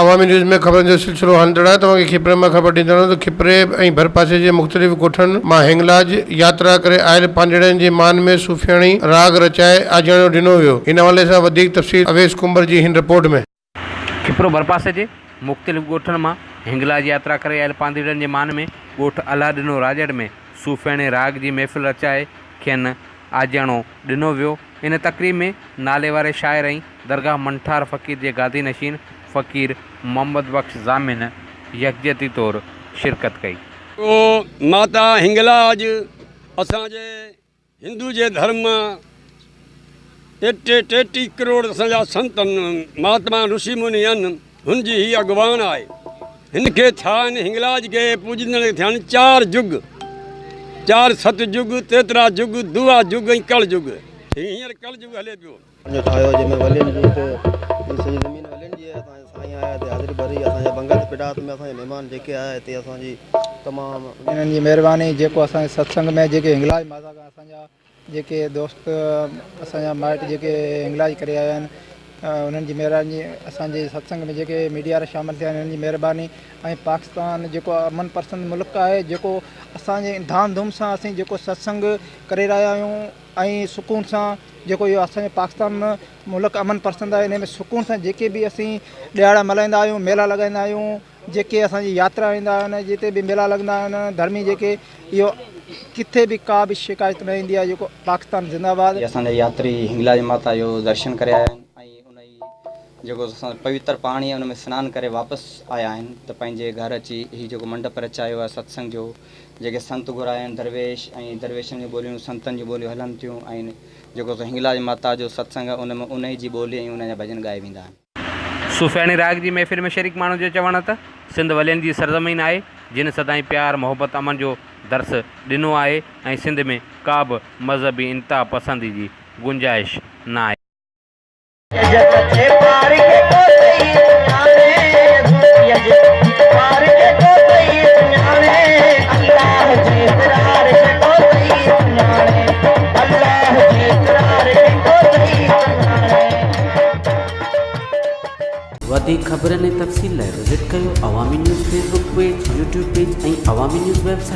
अवामी न्यूज़ में ख़बरनि जो सिलसिलो हलंदड़ आहे। तव्हांखे खिपरे मां ख़बर ॾींदो रहंदो। खिपरे ऐं भरपासे जे मुख़्तलिफ़ ॻोठनि मां हिंगलाज यात्रा करे आयल पांजड़नि जे मान में सूफ़ियाणी राग रचाए आजाणो ॾिनो वियो। इन हवाले सां वधीक तफ़सील अवेश कुंबर जी हिन रिपोर्ट में। खिपरो भरपासे जे मुख़्तलिफ़ ॻोठनि मां हिंगलाज यात्रा करे आयल पांधड़नि जे मान में ॻोठ अला ॾिनो राजड़ में सूफ़ियाणे राग जी महफ़िल रचाए खेनि आजाणो ॾिनो वियो। इन तक़रीब में नाले वारे शाइर ऐं दरगाह मंठार फ़क़ीर जे गादी नशीन फ़क़ीर मोहम्मद बख्श ज़ामिन यकजहती तौर शिरकत कई। माता हिंगलाज असांजे हिंदू जे धर्म 33 करोड़ असांजा संत महात्मा ऋषि मुनि आहिनि, हुनजी ही अॻवान आहे। हिनखे छा आहिनि, हिंगलाज खे पूॼंदड़ थिया आहिनि 4 जुग, 4 सतयुग, 13 जुग, दुआ जुग ऐं कल जुग। हींअर कल जुग हले पियो। ठाहियो जंहिंमें वलियुनि जी सॼी ज़मीन वलियुनि जी आहे। असांजे साईं आया हिते हाज़िरी भरी। असांजे बंगल पिडात में असांजे महिमान जेके आया हिते असांजी तमामु इन्हनि जी महिरबानी। जेको असांजे सत्संग में जेके हिंगलाज माता खां असांजा जेके दोस्त असांजा माइट जेके हिंगलाज करे आया आहिनि, उन्हनि जी महिरबानी। असांजे सत्संग में जेके मीडिया वारा शामिलु थिया आहिनि, उन्हनि जी महिरबानी। ऐं पाकिस्तान जेको अमन पसंद मुल्क आहे, जेको असांजे धाम धूम सां असीं जेको सत्संग करे रहिया आहियूं ऐं सुकून सां जेको इहो असांजे पाकिस्तान मुल्क अमन पसंद आहे, इन में सुकून सां जेके बि असीं ॾियारा मल्हाईंदा आहियूं, मेला लॻाईंदा आहियूं, जेके असांजी यात्रा ईंदा आहिनि, जिते बि मेला लॻंदा आहिनि धर्मी जेके, इहो किथे बि का बि शिकायत न ईंदी आहे। जेको पाकिस्तान ज़िंदाबाद। असांजा यात्री हिंगलाज माता जो दर्शन करे आया आहिनि ऐं उन जी जेको असां पवित्र पाणी आहे उन में सनानु करे वापसि आया आहिनि, त पंहिंजे घर अची हीउ जेको मंडप रचायो आहे सत्संग जो, जेके संत घुराया आहिनि दरवेश ऐं दरवेशनि जी ॿोलियूं संतनि जी ॿोलियूं हलनि थियूं, ऐं जेको हिंगलाज माता जो सत्संग आहे उन में उन जी ॿोली ऐं उन जा भॼन ॻाए वेंदा आहिनि। सूफ़ियाणी राग जी महफ़िल में शरीक माण्हुनि जो चवणु त सिंध वलियनि जी सरज़मीन आहे, जिन सदाईं प्यार मोहबत अमन जो दर्स ॾिनो आहे ऐं सिंध में का बि मज़हबी इंतिहा पसंदी जी गुंजाइश न आहे। वधीक ख़बरनि ऐं तफ़सील लाइ विज़िट कयो अवामी news Facebook page, YouTube page ऐं अवामी न्यूज़ वेबसाइट।